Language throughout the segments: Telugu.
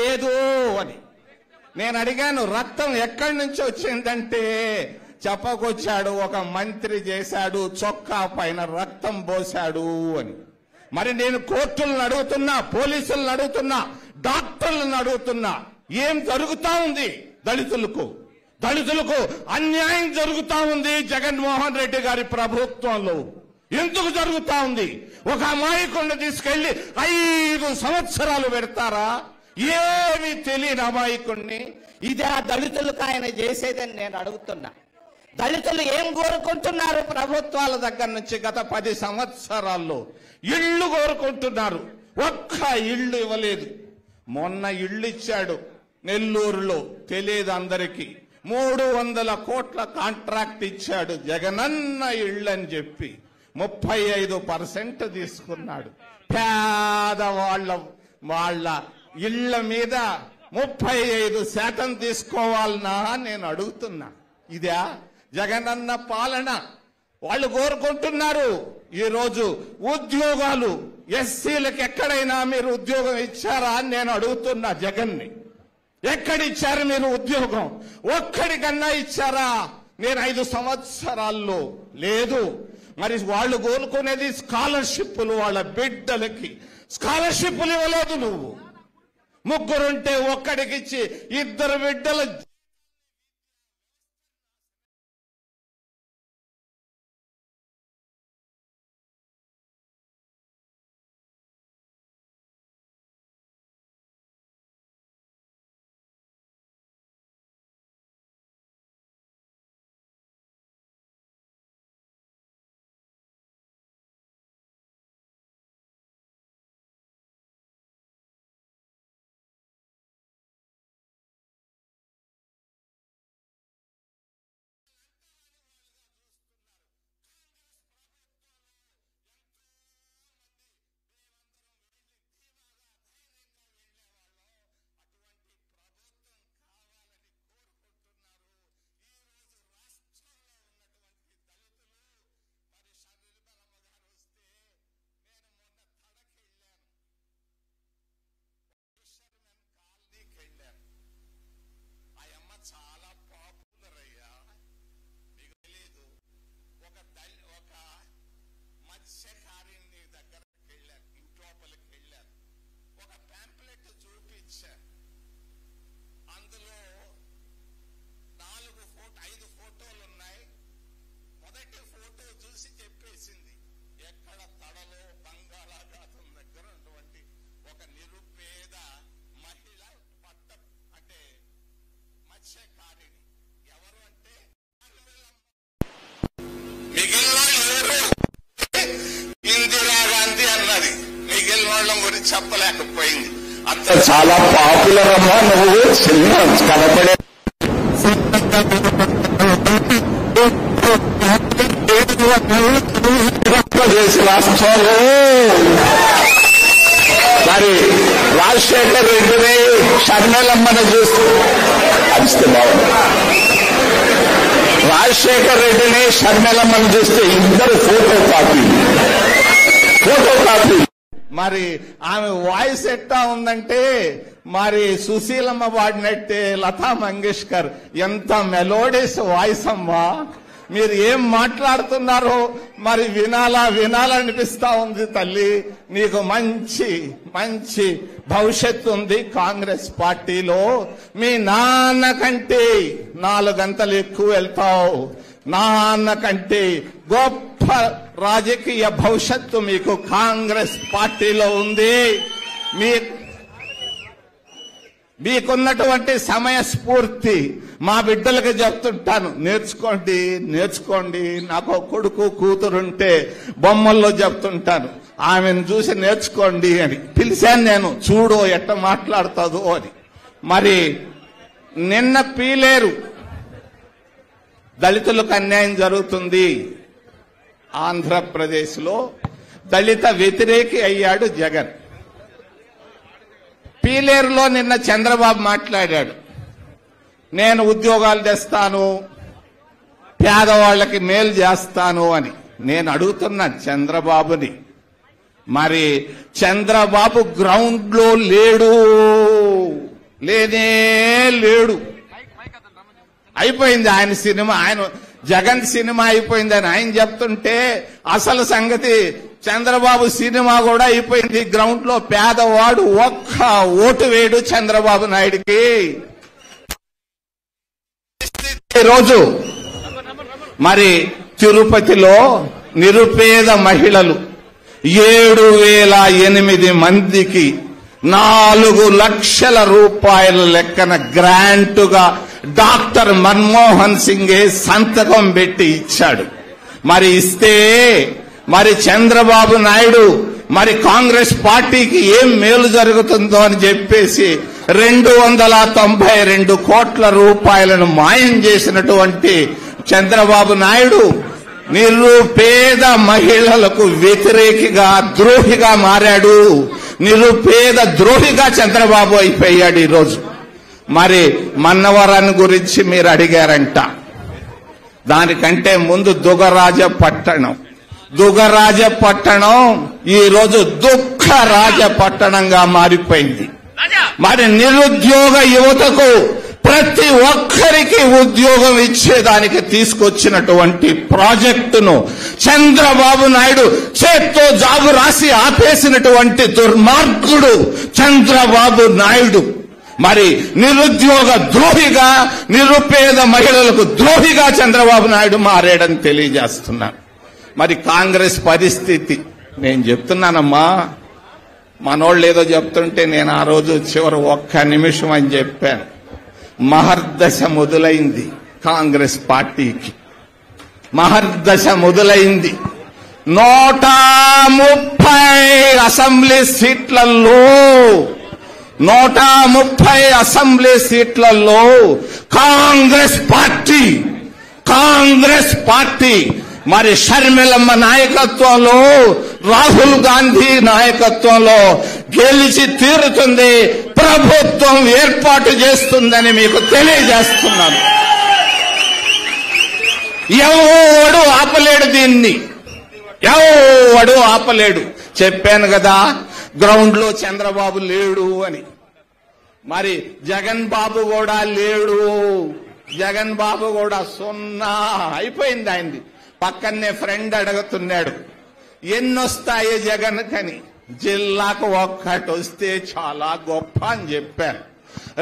లేదు అని నేను అడిగాను. రక్తం ఎక్కడి నుంచి వచ్చిందంటే చెప్పకొచ్చాడు, ఒక మంత్రి చేశాడు, చొక్కా పైన రక్తం పోశాడు అని. మరి నేను కోర్టులను అడుగుతున్నా, పోలీసులను అడుగుతున్నా, డాక్టర్లను అడుగుతున్నా, ఏం జరుగుతా ఉంది? దళితులకు అన్యాయం జరుగుతా ఉంది జగన్మోహన్ రెడ్డి గారి ప్రభుత్వంలో. ఎందుకు జరుగుతా ఉంది? ఒక అమాయకుడిని తీసుకెళ్లి 5 సంవత్సరాలు పెడతారా? ఏమి తెలియని అమాయకుడిని. ఇదే దళితులకు ఆయన చేసేదని నేను అడుగుతున్నా. దళితులు ఏం కోరుకుంటున్నారు? ప్రభుత్వాల దగ్గర నుంచి గత 10 సంవత్సరాల్లో ఇళ్లు కోరుకుంటున్నారు. ఒక్క ఇళ్లు ఇవ్వలేదు. మొన్న ఇళ్లు ఇచ్చాడు నెల్లూరులో, తెలియదు అందరికీ. 300 కోట్ల కాంట్రాక్ట్ ఇచ్చాడు జగనన్న ఇళ్ళు అని చెప్పి 35% తీసుకున్నాడు. వాళ్ళ ఇళ్ల మీద 35% తీసుకోవాలనా నేను అడుగుతున్నా. ఇదా జగనన్న పాలన? వాళ్ళు కోరుకుంటున్నారు. ఈరోజు ఉద్యోగాలు ఎస్సీలకు ఎక్కడైనా మీరు ఉద్యోగం ఇచ్చారా అని నేను అడుగుతున్నా జగన్ని. ఎక్కడిచ్చారు మీరు ఉద్యోగం? ఒక్కడికన్నా ఇచ్చారా? నేను 5 సంవత్సరాల్లో లేదు. మరి వాళ్ళు కోరుకునేది స్కాలర్షిప్లు, వాళ్ళ బిడ్డలకి స్కాలర్షిప్లు ఇవ్వలేదు నువ్వు. 3 ఉంటే ఒక్కడికిచ్చి 2 బిడ్డల చాలా పాపులర్ అయ్యా. మీకు తెలియదు, ఒక మత్స్యకారిని దగ్గరకు వెళ్ళారు, ఇంట్లోపలికి వెళ్ళారు, ఒక ప్యాంప్లెట్ చూపించారు. అందులో 5 ఫోటోలు ఉన్నాయి. మొదటి ఫోటో చూసి చెప్పేసింది, ఎక్కడ తడలో బంగాళాఖాతం దగ్గర ఉన్నటువంటి ఒక నిరుపేద మహిళ అంటే మత్స్యకారిణి. ఎవరు అంటే మిగిలిన ఇందిరాగాంధీ అన్నది. మిగిలిన వాళ్ళ గురించి చెప్పలేకపోయింది. అంత చాలా పాపులర్ అమ్మా. నువ్వు చిన్న కనపడే రాష్ట్రంలో మరి రాజశేఖర్ రెడ్డిని షర్మిలమ్మని చూస్తూ అరిస్తే బాగుంది. రాజశేఖర్ రెడ్డిని షర్మిలమ్మని చూస్తే 2 ఫోటో కాపీ. మరి ఆమె వాయిస్ ఎట్టా ఉందంటే మరి సుశీలమ్మ వాడినట్టే లతా మంగేష్కర్. ఎంత మెలోడియస్ వాయిస్ అమ్మా. మీరు ఏం మాట్లాడుతున్నారో మరి వినాలనిపిస్తా ఉంది తల్లి. నీకు మంచి భవిష్యత్తు ఉంది కాంగ్రెస్ పార్టీలో. మీ నాన్న కంటే 4 గంటలు ఎక్కువ వెళ్తావు. నాన్న కంటే గొప్ప రాజకీయ భవిష్యత్తు మీకు కాంగ్రెస్ పార్టీలో ఉంది. మీకున్నటువంటి సమయస్ఫూర్తి మా బిడ్డలకు చెప్తుంటాను, నేర్చుకోండి. నాకు కొడుకు కూతురుంటే బొమ్మల్లో చెప్తుంటాను, ఆమెను చూసి నేర్చుకోండి అని పిలిచాను నేను. చూడు ఎట్ట మాట్లాడుతుందో అని. మరి నిన్న పీలేరు దళితులకు అన్యాయం జరుగుతుంది. ఆంధ్రప్రదేశ్లో దళిత వ్యతిరేకి అయ్యాడు జగన్. పీలేరులో నిన్న చంద్రబాబు మాట్లాడాడు, నేను ఉద్యోగాలు తెస్తాను, పేదవాళ్లకి మేలు చేస్తాను అని. నేను అడుగుతున్నా చంద్రబాబుని, మరి చంద్రబాబు గ్రౌండ్ లో లేడు. లేనే లేడు. అయిపోయింది ఆయన సినిమా, ఆయన జగన్ సినిమా అయిపోయిందని ఆయన చెప్తుంటే అసలు సంగతి చంద్రబాబు సినిమా కూడా అయిపోయింది. గ్రౌండ్ లో పేదవాడు ఒక్క ఓటు వేయడు చంద్రబాబు నాయుడికి. రోజు మరి తిరుపతిలో నిరుపేద మహిళలు 7,008 మందికి 4 లక్షల రూపాయల లెక్కన గ్రాంటుగా డాక్టర్ మన్మోహన్ సింగే సంతకం పెట్టి ఇచ్చాడు. మరి ఇస్తే మరి చంద్రబాబు నాయుడు మరి కాంగ్రెస్ పార్టీకి ఏం మేలు జరుగుతుందో అని చెప్పేసి 292 కోట్ల రూపాయలను మాయం చేసినటువంటి చంద్రబాబు నాయుడు నిరుపేద మహిళలకు వ్యతిరేకిగా ద్రోహిగా మారాడు. నిరుపేద ద్రోహిగా చంద్రబాబు అయిపోయాడు ఈరోజు. మరి మన్నవరాన్ని గురించి మీరు అడిగారంట. దానికంటే ముందు దుగరాజపట్టణం ఈరోజు దుఃఖరాజపట్టణంగా మారిపోయింది. మరి నిరుద్యోగ యువతకు ప్రతి ఒక్కరికి ఉద్యోగం ఇచ్చేదానికి తీసుకొచ్చినటువంటి ప్రాజెక్టును చంద్రబాబు నాయుడు చేత్తో జాబు రాసి ఆపేసినటువంటి దుర్మార్గుడు చంద్రబాబు నాయుడు మరి నిరుద్యోగ ద్రోహిగా, నిరుపేద మహిళలకు ద్రోహిగా చంద్రబాబు నాయుడు మారాడని తెలియజేస్తున్నాను. మరి కాంగ్రెస్ పరిస్థితి నేను చెప్తున్నానమ్మా. మనోళ్ళు ఏదో చెప్తుంటే నేను ఆ రోజు చివరి 1 నిమిషం అని చెప్పాను. మహర్దశ మొదలైంది కాంగ్రెస్ పార్టీకి. మహర్దశ మొదలైంది. 130 అసెంబ్లీ సీట్లలో 130 అసెంబ్లీ సీట్లలో కాంగ్రెస్ పార్టీ మరి షర్మిలమ్మ నాయకత్వంలో, రాహుల్ గాంధీ నాయకత్వంలో గెలిచి తీరుతుంది. ప్రభుత్వం ఏర్పాటు చేస్తుందని మీకు తెలియజేస్తున్నాను. ఎవడు ఆపలేడు దీన్ని, ఎవడు ఆపలేడు. చెప్పాను కదా గ్రౌండ్ లో చంద్రబాబు లేడు అని. మరి జగన్ బాబు కూడా లేడు. జగన్ బాబు కూడా 0 అయిపోయింది ఆయనది. పక్కనే ఫ్రెండ్ అడుగుతున్నాడు ఎన్నొస్తాయి జగన్ కని. జిల్లాకు 1 వస్తే చాలా గొప్ప అని చెప్పాను.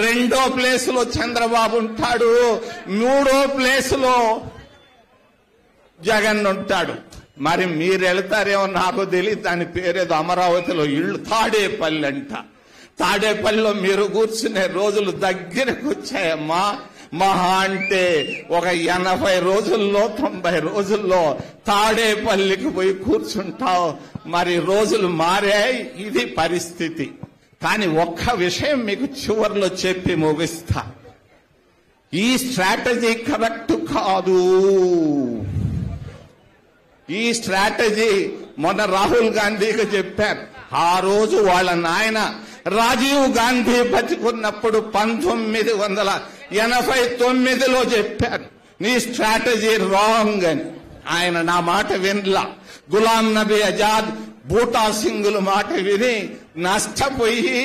2వ ప్లేసులో చంద్రబాబు ఉంటాడు, 3వ ప్లేసులో జగన్ ఉంటాడు. మరి మీరు వెళ్తారేమో నాకు తెలియదు. దాని పేరేదో అమరావతిలో ఇళ్ళు తాడేపల్లి అంట. తాడేపల్లిలో మీరు కూర్చునే రోజులు దగ్గరకు వచ్చాయమ్మా. మహా అంటే ఒక 80 రోజుల్లో 90 రోజుల్లో తాడేపల్లికి పోయి కూర్చుంటావు. మరి రోజులు మారాయి, ఇది పరిస్థితి. కానీ ఒక్క విషయం మీకు చివర్లో చెప్పి ముగిస్తా. ఈ స్ట్రాటజీ కరెక్ట్ కాదు. ఈ స్ట్రాటజీ మొన్న రాహుల్ గాంధీకి చెప్పారు. ఆ రోజు వాళ్ళ నాయన రాజీవ్ గాంధీ బతికున్నప్పుడు 1989లో చెప్పారు నీ స్ట్రాటజీ రాంగ్ అని. ఆయన నా మాట వినలా. గులాం నబీ ఆజాద్, బూటా సింగుల మాట విని నష్టపోయి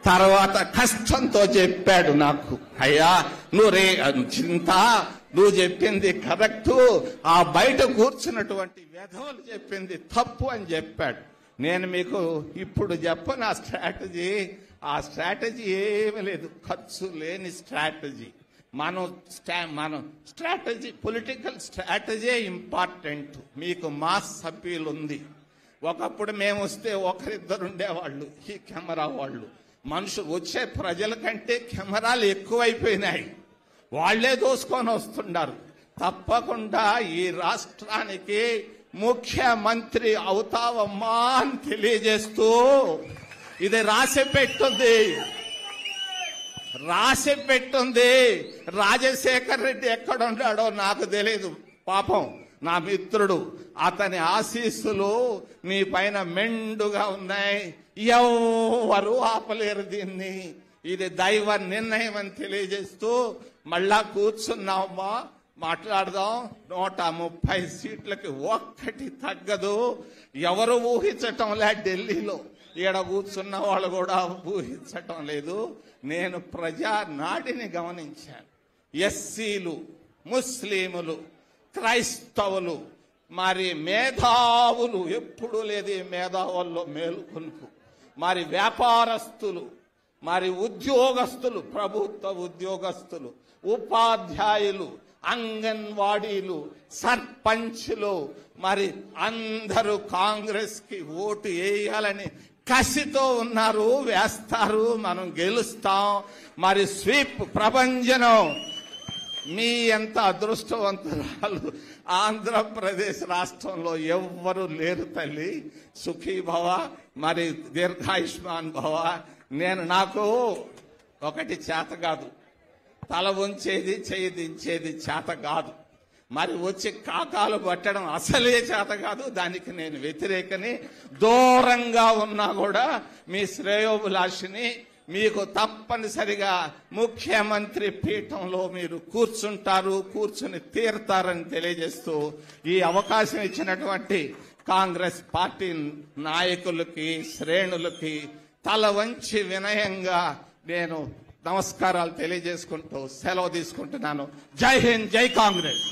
తర్వాత కష్టంతో చెప్పాడు నాకు, అయ్యా నువ్వు చెప్పింది కరెక్టు, ఆ బయట కూర్చున్నటువంటి వెధవలు చెప్పింది తప్పు అని చెప్పాడు. నేను మీకు ఇప్పుడు చెప్పను ఆ స్ట్రాటజీ ఏమీ లేదు. ఖర్చు లేని స్ట్రాటజీ. మనం స్ట్రాటజీ, పొలిటికల్ స్ట్రాటజీ ఇంపార్టెంట్. మీకు మాస్ అపీల్ ఉంది. ఒకప్పుడు మేము వస్తే 1-2 ఉండేవాళ్ళు, ఈ కెమెరా వాళ్ళు. మనుషులు వచ్చే ప్రజల కంటే కెమెరాలు ఎక్కువైపోయినాయి. వాళ్లే దోసుకొని వస్తున్నారు. తప్పకుండా ఈ రాష్ట్రానికి ముఖ్యమంత్రి అవుతావమ్మా అని తెలియజేస్తూ ఇది రాసి పెట్టుంది. రాజశేఖర్ రెడ్డి ఎక్కడున్నాడో నాకు తెలియదు. పాపం నా మిత్రుడు, అతని ఆశీస్సులు మీ పైన మెండుగా ఉన్నాయి. ఎవరు ఆపలేరు దీన్ని. ఇది దైవ నిర్ణయం అని తెలియజేస్తూ మళ్ళా కూర్చున్నామా. మాట్లాడదాం. 130 సీట్లకి ఒక్కటి తగ్గదు. ఎవరు ఊహించటం లే, ఢిల్లీలో ఈడ కూర్చున్న వాళ్ళు కూడా ఊహించటం లేదు. నేను ప్రజా నాడిని గమనించాను. ఎస్సీలు, ముస్లిములు, క్రైస్తవులు, మరి మేధావులు, ఎప్పుడూ లేదు ఈ మేధావుల్లో మేలుకొనుకు, మరి వ్యాపారస్తులు, మరి ఉద్యోగస్తులు, ప్రభుత్వ ఉద్యోగస్తులు, ఉపాధ్యాయులు, అంగన్వాడీలు, సర్పంచ్లు, మరి అందరూ కాంగ్రెస్ కి ఓటు వేయాలని కసితో ఉన్నారు. వేస్తారు, మనం గెలుస్తాం. మరి స్వీప్ ప్రభంజనం. మీ ఎంత అదృష్టవంతురాలు ఆంధ్రప్రదేశ్ రాష్ట్రంలో ఎవ్వరు లేరు తల్లి. సుఖీ భవ, మరి దీర్ఘాయుష్మాన్ భవ. నాకు ఒకటి చేత కాదు, తల ఉంచేది చెయ్యి దించేది చేత కాదు. మరి వచ్చి కాకాలు పట్టడం అసలే చేత కాదు. దానికి నేను వ్యతిరేకని. దూరంగా ఉన్నా కూడా మీ శ్రేయోభిలాషిని. మీకు తప్పనిసరిగా ముఖ్యమంత్రి పీఠంలో మీరు కూర్చుంటారు, కూర్చుని తీరుతారని తెలియజేస్తూ ఈ అవకాశం ఇచ్చినటువంటి కాంగ్రెస్ పార్టీ నాయకులకి, శ్రేణులకి తల వంచి వినయంగా నేను నమస్కారాలు తెలియజేసుకుంటూ సెలవు తీసుకుంటున్నాను. జై హింద్, జై కాంగ్రెస్.